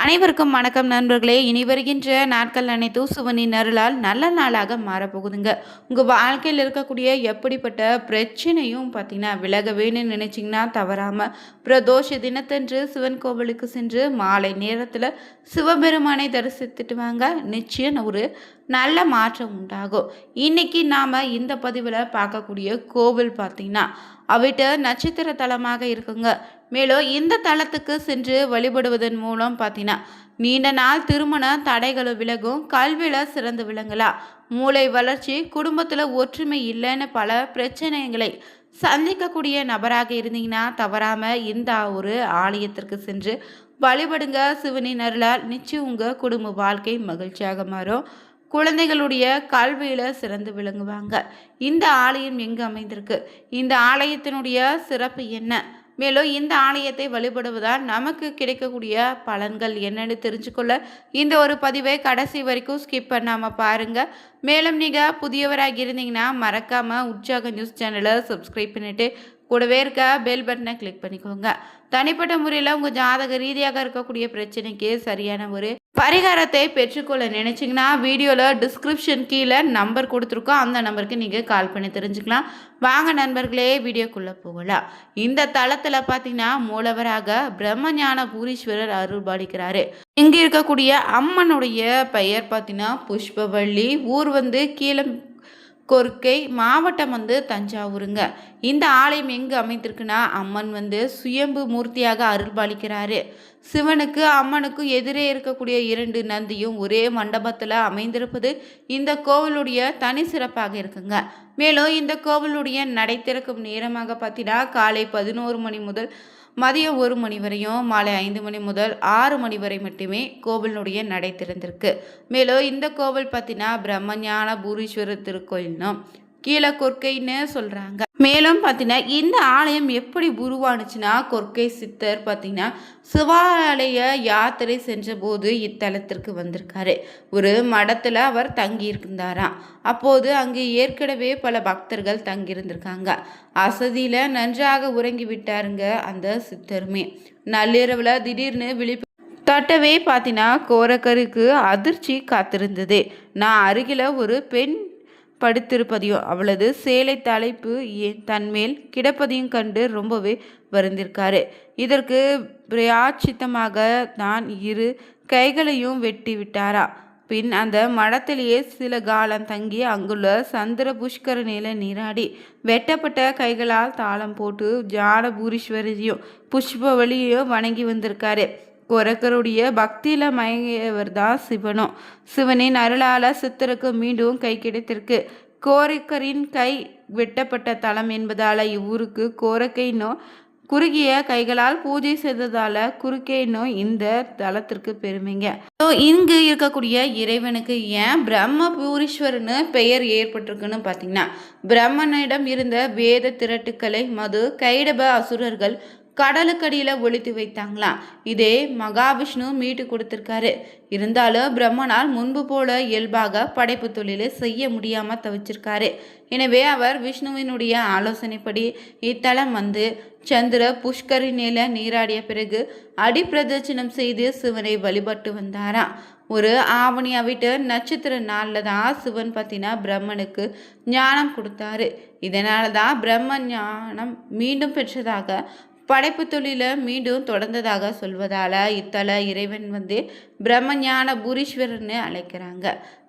அனைவருக்கும் வணக்கம் நண்பர்களே. இனி வருகின்ற நாட்கள் அனைத்தும் சிவனின் அருளால் நல்ல நாளாக மாறப்போகுதுங்க. உங்கள் வாழ்க்கையில் இருக்கக்கூடிய எப்படிப்பட்ட பிரச்சனையும் பார்த்தீங்கன்னா விலக வேணும்னு நினைச்சிங்கன்னா தவறாமல் பிரதோஷ தினத்தன்று சிவன் கோவிலுக்கு சென்று மாலை நேரத்தில் சிவபெருமானை தரிசித்துட்டு வாங்க. நிச்சயம் ஒரு நல்ல மாற்றம் உண்டாகும். இன்னைக்கு நாம் இந்த பதிவில் பார்க்கக்கூடிய கோவில் பார்த்தீங்கன்னா அவிட்ட நட்சத்திர தலமாக இருக்குங்க. மேலும் இந்த தலத்துக்கு சென்று வழிபடுவதன் மூலம் பார்த்தீங்கன்னா நீண்ட நாள் திருமண தடைகளும் விலகும், கல்வியில் சிறந்து விளங்கலாம், மூளை வளர்ச்சி, குடும்பத்தில் ஒற்றுமை இல்லைன்னு பல பிரச்சனைகளை சந்திக்கக்கூடிய நபராக இருந்தீங்கன்னா தவறாமல் இந்த ஒரு ஆலயத்திற்கு சென்று வழிபடுங்க. சிவனின் அருளால் நிச்சயம் உங்கள் குடும்ப வாழ்க்கை மகிழ்ச்சியாக மாறும், குழந்தைகளுடைய கல்வியில் சிறந்து விளங்குவாங்க. இந்த ஆலயம் எங்கு அமைந்திருக்கு, இந்த ஆலயத்தினுடைய சிறப்பு என்ன, மேலும் இந்த ஆலயத்தை வழிபடுவதால் நமக்கு கிடைக்கக்கூடிய பலன்கள் என்னன்னு தெரிஞ்சுக்கொள்ள இந்த ஒரு பதிவை கடைசி வரைக்கும் ஸ்கிப் பண்ணாமல் பாருங்கள். மேலும் நீங்கள் புதியவராக இருந்தீங்கன்னா மறக்காமல் உற்சாக நியூஸ் சேனலை சப்ஸ்கிரைப் பண்ணிவிட்டு கூடவே இருக்க பெல் பட்டனை கிளிக் பண்ணிக்கோங்க. தனிப்பட்ட முறையில் உங்கள் ஜாதக ரீதியாக இருக்கக்கூடிய பிரச்சனைக்கு சரியான ஒரு பரிகாரத்தை பெற்றுக்கொள்ள நினைச்சிங்கன்னா வீடியோவில் டிஸ்கிரிப்ஷன் கீழே நம்பர் கொடுத்துருக்கோம், அந்த நம்பருக்கு நீங்கள் கால் பண்ணி தெரிஞ்சுக்கலாம். வாங்க நண்பர்களே, வீடியோக்குள்ளே போகலாம். இந்த தளத்தில் பார்த்தீங்கன்னா மூலவராக பிரம்மஞான பூரீஸ்வரர் அருள்பாலிக்கிறாரு. இங்கே இருக்கக்கூடிய அம்மனுடைய பெயர் பார்த்தீங்கன்னா புஷ்பவள்ளி. ஊர் கீழே கொர்க்கை, மாவட்டம் தஞ்சாவூருங்க. இந்த ஆலயம் எங்கு அமைந்திருக்குன்னா அம்மன் சுயம்பு மூர்த்தியாக அருள்பாலிக்கிறாரு. சிவனுக்கு அம்மனுக்கு எதிரே இருக்கக்கூடிய 2 நந்தியும் ஒரே மண்டபத்தில் அமைந்திருப்பது இந்த கோவிலுடைய தனி சிறப்பாக இருக்குங்க. மேலும் இந்த கோவிலுடைய நடை திறக்கும் நேரமாக பார்த்தீங்கன்னா காலை 11 மணி முதல் மதியம் 1 மணி வரையும், மாலை 5 மணி முதல் 6 மணி வரை மட்டுமே கோவிலுடைய நடை திறந்திருக்கு. மேலும் இந்த கோவில் பார்த்தீங்கன்னா பிரம்மஞான பூரீஸ்வரர் திருக்கோயில்னும் கீழே கொர்க்கைன்னு சொல்கிறாங்க. மேலும் பார்த்தீங்கன்னா இந்த ஆலயம் எப்படி உருவானுச்சுன்னா கொர்க்கை சித்தர் பார்த்தீங்கன்னா சிவாலய யாத்திரை சென்ற போது இத்தலத்திற்கு வந்திருக்காரு. ஒரு மடத்தில் அவர் தங்கியிருந்தாராம். அப்போது அங்கு ஏற்கனவே பல பக்தர்கள் தங்கியிருந்திருக்காங்க. அசதியில் நன்றாக உறங்கி விட்டாருங்க அந்த சித்தருமே. நள்ளிரவில் திடீர்னு விழிப்பு தட்டவே பார்த்தீங்கன்னா கோரக்கருக்கு அதிர்ச்சி காத்திருந்தது. நான் அருகில் ஒரு பெண் படுத்திருப்பதையும் அவளது சேலை தலைப்பு தன்மேல் கிடப்பதையும் கண்டு ரொம்பவே வருந்திருக்காரு. இதற்கு பிராயச்சித்தமாக தான் 2 கைகளையும் வெட்டி விட்டாரா. பின் அந்த மடத்திலேயே சில காலம் தங்கி அங்குள்ள சந்திர புஷ்கரணியில் நீராடி வெட்டப்பட்ட கைகளால் தாளம் போட்டு ஜானபூரீஸ்வரியையும் புஷ்பவழியையும் வணங்கி வந்திருக்காரு. கொரக்கருடைய பக்தியில் மயங்கியவர் தான் சிவனும். சிவனின் அருளால சித்தருக்கு மீண்டும் கை கிடைத்திருக்கு. கோரக்கரின் கை வெட்டப்பட்ட தலம் என்பதால் இவ்வூருக்கு கோரக்கை குறுகிய கைகளால் பூஜை செய்ததால குறுக்கை இந்த தலத்திற்கு பெருமைங்க. இங்கு இருக்கக்கூடிய இறைவனுக்கு ஏன் பிரம்மபூரீஸ்வரன்னு பெயர் ஏற்பட்டிருக்குன்னு பார்த்தீங்கன்னா பிரம்மனிடம் இருந்த வேத திரட்டுக்களை மது கைடப அசுரர்கள் கடலுக்கடியில் ஒழித்து வைத்தாங்களாம். இதே மகாவிஷ்ணு மீட்டு கொடுத்துருக்காரு. இருந்தாலும் பிரம்மனால் முன்பு போல இயல்பாக படைப்பு தொழிலை செய்ய முடியாமல் தவிச்சிருக்காரு. எனவே அவர் விஷ்ணுவினுடைய ஆலோசனைப்படி இத்தலம் சந்திர புஷ்கரிணியில் நீராடிய பிறகு அடிப்பிரதட்சணம் செய்து சிவனை வழிபட்டு வந்தாராம். ஒரு ஆவணி அவிட்ட நட்சத்திர நாளில் தான் சிவன் பார்த்தீங்கன்னா பிரம்மனுக்கு ஞானம் கொடுத்தாரு. இதனால தான் பிரம்ம ஞானம் மீண்டும் பெற்றதாக படைப்பு தொழிலை மீண்டும் தொடர்ந்ததாக சொல்வதால் இத்தல இறைவன் பிரம்மஞான பூரீஸ்வரர்னு அழைக்கிறாங்க.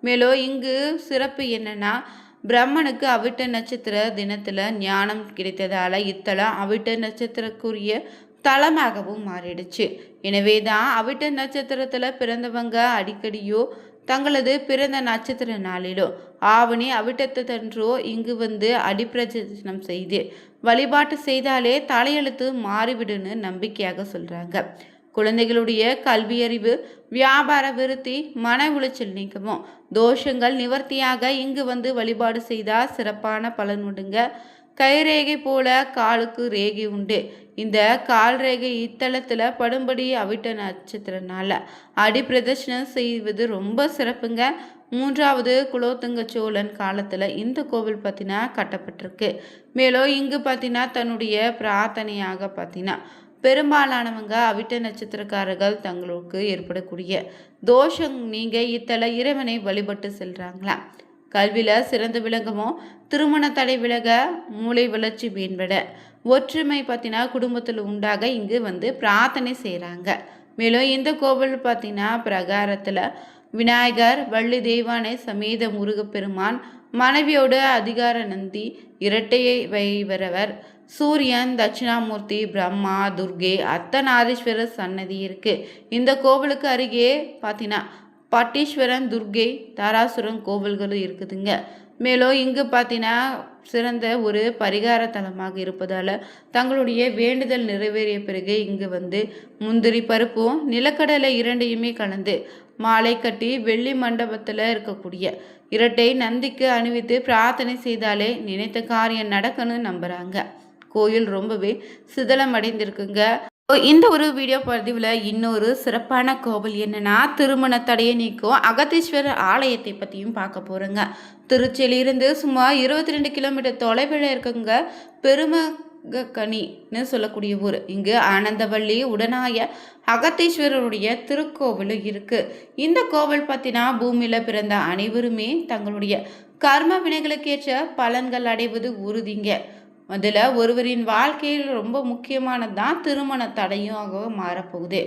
மேலும் இங்கு சிறப்பு என்னன்னா பிரம்மனுக்கு அவிட்ட நட்சத்திர தினத்தில் ஞானம் கிடைத்ததால் இத்தலம் அவிட்ட நட்சத்திரக்குரிய தலமாகவும் மாறிடுச்சு. எனவே தான் அவிட்ட நட்சத்திரத்தில் பிறந்தவங்க அடிக்கடியோ தங்களது பிறந்த நட்சத்திர நாளிலோ ஆவணி அவிட்டத்தன்றோ இங்கு அடிப்பிரதட்சணம் செய்து வழிபாட்டு செய்தாலே தலையெழுத்து மாறிவிடுன்னு நம்பிக்கையாக சொல்கிறாங்க. குழந்தைகளுடைய கல்வியறிவு, வியாபார விருத்தி, மன உளைச்சல் நீக்கமும் தோஷங்கள் நிவர்த்தியாக இங்கு வழிபாடு செய்தால் சிறப்பான பலன் உண்டுங்க. கைரேகை போல காலுக்கு ரேகை உண்டு. இந்த கால் ரேகை இத்தலத்தில் படும்படி அவிட்ட நட்சத்திரனால அடிப்பிரதட்சணம் செய்வது ரொம்ப சிறப்புங்க. 3வது குலோத்துங்க சோழன் காலத்தில் இந்த கோவில் பார்த்தீங்கன்னா கட்டப்பட்டிருக்கு. மேலும் இங்கு பார்த்தீங்கன்னா தன்னுடைய பிரார்த்தனையாக பார்த்தீங்கன்னா பெரும்பாலானவங்க அவிட்ட நட்சத்திரக்காரர்கள் தங்களுக்கு ஏற்படக்கூடிய தோஷம் நீங்க இத்தல இறைவனை வழிபட்டு செல்றாங்களா. கல்வியில் சிறந்து விளங்கவும் திருமண தடை விலக மூளை வளர்ச்சி மேம்பட ஒற்றுமை பார்த்தீங்கன்னா குடும்பத்தில் உண்டாக இங்கு வந்து பிரார்த்தனை செய்கிறாங்க. மேலும் இந்த கோவில் பார்த்தீங்கன்னா பிரகாரத்தில் விநாயகர், வள்ளி தெய்வானை சமேத முருகப்பெருமான், மனைவியோடு அதிகார நந்தி, இரட்டையை வைவரவர், சூரியன், தட்சிணாமூர்த்தி, பிரம்மா, துர்கே, அர்த்தநாரீஸ்வரர் சன்னதி இருக்கு. இந்த கோவிலுக்கு அருகே பார்த்தீங்கன்னா பட்டீஸ்வரன், துர்கை, தாராசுரன் கோவில்களும் இருக்குதுங்க. மேலும் இங்கு பார்த்தீங்கன்னா சிறந்த ஒரு பரிகார தலமாக இருப்பதால் தங்களுடைய வேண்டுதல் நிறைவேறிய பிறகு இங்கு வந்து முந்திரி பருப்பும் நிலக்கடலை இரண்டையுமே கலந்து மாலை கட்டி வெள்ளி மண்டபத்தில் இருக்கக்கூடிய இரட்டை நந்திக்கு அணிவித்து பிரார்த்தனை செய்தாலே நினைத்த காரியம் நடக்கணும்னு நம்புகிறாங்க. கோயில் ரொம்பவே சிதலம் அடைந்திருக்குங்க. இந்த ஒரு வீடியோ பதிவில் இன்னொரு சிறப்பான கோவில் என்னன்னா திருமண தடையை நீக்கும் அகத்தீஸ்வரர் ஆலயத்தை பற்றியும் பார்க்க போகிறோங்க. திருச்சியிலிருந்து சுமார் 22 கிலோமீட்டர் தொலைவில் இருக்குங்க பெருமகனின்னு சொல்லக்கூடிய ஊர். இங்கு ஆனந்தவள்ளி உடனாய அகத்தீஸ்வரருடைய திருக்கோவிலும் இருக்குது. இந்த கோவில் பார்த்தீங்கன்னா பூமியில் பிறந்த அனைவருமே தங்களுடைய கர்ம வினைகளுக்கேற்ற பலன்கள் அடைவது உறுதிங்க. அதில் ஒருவரின் வாழ்க்கையில் ரொம்ப முக்கியமானது தான் திருமண தடையாக மாறப்போகுது.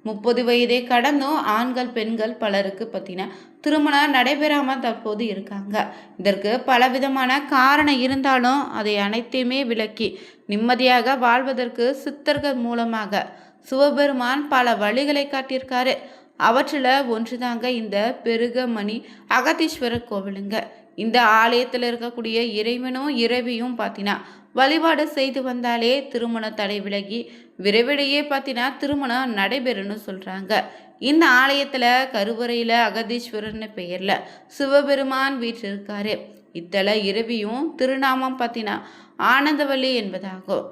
30 வயதை கடந்தும் ஆண்கள் பெண்கள் பலருக்கு பார்த்தீங்கன்னா திருமணம் நடைபெறாமல் தற்போது இருக்காங்க. இதற்கு பலவிதமான காரணம் இருந்தாலும் அதை அனைத்தையுமே விளக்கி நிம்மதியாக வாழ்வதற்கு சித்தர்கள் மூலமாக சிவபெருமான் பல வழிகளை காட்டியிருக்காரு. அவற்றில் ஒன்றுதாங்க இந்த பெருகமணி அகத்தீஸ்வரர் கோவிலுங்க. இந்த ஆலயத்தில் இருக்கக்கூடிய இறைவனும் இறைவியும் பார்த்தீங்கன்னா வழிபாடு செய்து வந்தாலே திருமண தடை விலகி விரைவிலேயே பார்த்தீங்கன்னா திருமணம் நடைபெறும்னு சொல்கிறாங்க. இந்த ஆலயத்தில் கருவறையில் அகதீஸ்வரர்னு பெயரில் சிவபெருமான் வீற்றிருக்காரு. இத்தல இறைவியும் திருநாமம் பார்த்தீங்கன்னா ஆனந்தவள்ளி என்பதாகும்.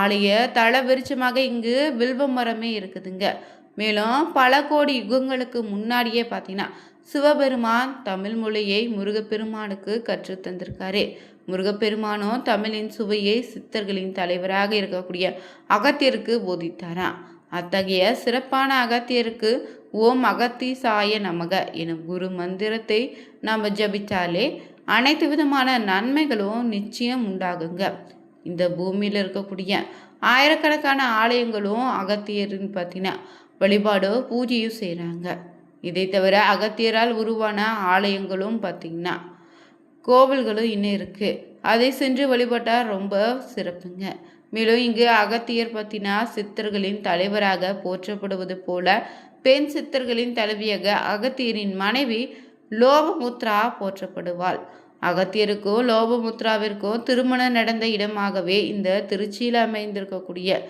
ஆலய தள விருட்சமாக இங்கு வில்வ மரமே இருக்குதுங்க. மேலும் பல கோடி யுகங்களுக்கு முன்னாடியே பார்த்தீங்கன்னா சிவபெருமான் தமிழ் மொழியை முருகப்பெருமானுக்கு கற்று தந்திருக்காரு. முருகப்பெருமானும் தமிழின் சுவையை சித்தர்களின் தலைவராக இருக்கக்கூடிய அகத்தியருக்கு போதித்தாராம். அத்தகைய சிறப்பான அகத்தியருக்கு ஓம் அகத்தீசாய நமக எனும் குரு மந்திரத்தை நாம் ஜபித்தாலே அனைத்து விதமான நன்மைகளும் நிச்சயம் உண்டாகுங்க. இந்த பூமியில் இருக்கக்கூடிய ஆயிரக்கணக்கான ஆலயங்களும் அகத்தியரின் பார்த்தீங்கன்னா வழிபாடோ பூஜையும் செய்கிறாங்க. இதை தவிர அகத்தியரால் உருவான ஆலயங்களும் பார்த்திங்கன்னா கோவில்களும் இன்னும் இருக்குது. அதை சென்று வழிபட்டால் ரொம்ப சிறப்புங்க. மேலும் இங்கு அகத்தியர் பார்த்தீங்கன்னா சித்தர்களின் தலைவராக போற்றப்படுவது போல பெண் சித்தர்களின் தலைவியாக அகத்தியரின் மனைவி லோபமுத்ரா போற்றப்படுவாள். அகத்தியருக்கும் லோபமுத்ராவிற்கும் திருமணம் நடந்த இடமாகவே இந்த திருச்சியில் அமைந்திருக்கக்கூடிய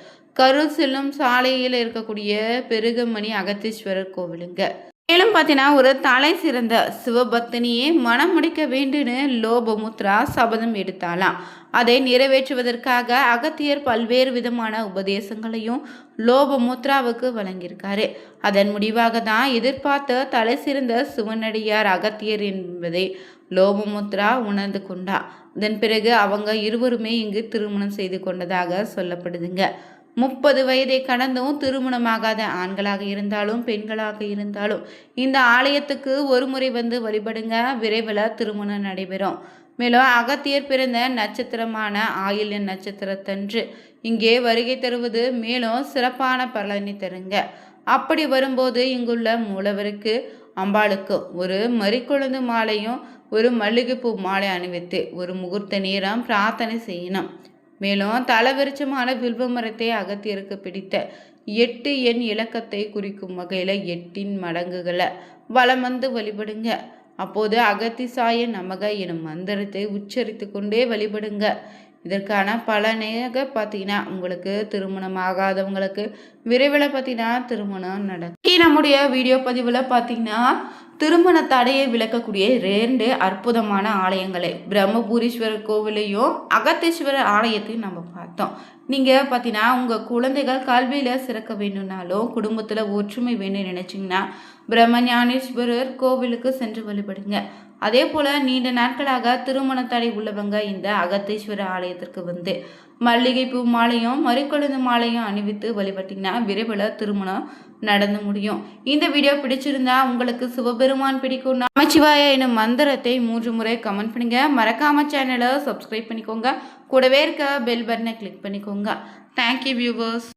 கரூர் செல்லும் சாலையில் இருக்கக்கூடிய பெருகமணி அகத்தீஸ்வரர் கோவிலுங்க. மேலும் பார்த்தீங்கன்னா ஒரு தலை சிறந்த சிவபக்தனியே மனம் முடிக்க வேண்டுன்னு லோபமுத்ரா சபதம் எடுத்தாலாம். அதை நிறைவேற்றுவதற்காக அகத்தியர் பல்வேறு விதமான உபதேசங்களையும் லோபமுத்ராவுக்கு வழங்கியிருக்காரு. அதன் முடிவாக தான் எதிர்பார்த்த தலை சிறந்த சிவனடியார் அகத்தியர் என்பதை லோபமுத்ரா உணர்ந்து கொண்டா. அதன் பிறகு அவங்க இருவருமே இங்கு திருமணம் செய்து கொண்டதாக சொல்லப்படுதுங்க. 30 வயதை கடந்தும் திருமணமாகாத ஆண்களாக இருந்தாலும் பெண்களாக இருந்தாலும் இந்த ஆலயத்துக்கு ஒரு முறை வந்து வழிபடுங்க. விரைவில் திருமணம் நடைபெறும். மேலும் அகத்தியர் பிறந்த நட்சத்திரமான ஆயில்ய நட்சத்திரத்தன்று இங்கே வருகை தருவது மேலும் சிறப்பான பலனை தருங்க. அப்படி வரும்போது இங்குள்ள மூலவருக்கு அம்பாளுக்கு ஒரு மறிக்கொழுந்து மாலையும் ஒரு மல்லிகைப்பூ மாலை அணிவித்து ஒரு முகூர்த்த நேரம் பிரார்த்தனை செய்யணும். மேலும் தலவிருச்சமான வில்வ மரத்தை அகத்தியருக்கு பிடித்த 8 எண் இலக்கத்தை குறிக்கும் வகையில் 8 மடங்குகளை வலம் வந்து வழிபடுங்க. அப்போது அகத்திசாய நமக எனும் மந்திரத்தை உச்சரித்து கொண்டே வழிபடுங்க. இதற்கான பலனாக பார்த்தீங்கன்னா உங்களுக்கு திருமணம் ஆகாதவங்களுக்கு விரைவில் பார்த்தீங்கன்னா திருமணம் நடக்கும். நம்முடைய வீடியோ பதிவில் பார்த்தீங்கன்னா திருமண தடையை விளக்கக்கூடிய 2 அற்புதமான ஆலயங்களை பிரம்மபுரீஸ்வரர் கோவிலையும் அகத்தீஸ்வரர் ஆலயத்தையும் நம்ம பார்த்தோம். நீங்கள் பார்த்தீங்கன்னா உங்கள் குழந்தைகள் கல்வியில் சிறக்க வேணும்னாலும் குடும்பத்தில் ஒற்றுமை வேணும்னு நினச்சிங்கன்னா பிரம்மஞானேஸ்வரர் கோவிலுக்கு சென்று வழிபடுங்க. அதே போல் நீண்ட நாட்களாக திருமண தடை உள்ளவங்க இந்த அகத்தீஸ்வரர் ஆலயத்திற்கு வந்து மல்லிகைப்பூ மாலையும் மறிக்கொழுந்து மாலையும் அணிவித்து வழிபட்டிங்கன்னா விரைவில் திருமணம் நடந்து முடியும். இந்த வீடியோ பிடிச்சிருந்தா உங்களுக்கு சிவபெருமான் பிடிக்கும் நமச்சிவாய எனும் மந்திரத்தை 3 முறை கமெண்ட் பண்ணுங்க. மறக்காம சேனலை சப்ஸ்கிரைப் பண்ணிக்கோங்க. கூடவே இருக்க பெல் பட்டனை கிளிக் பண்ணிக்கோங்க. Thank you viewers.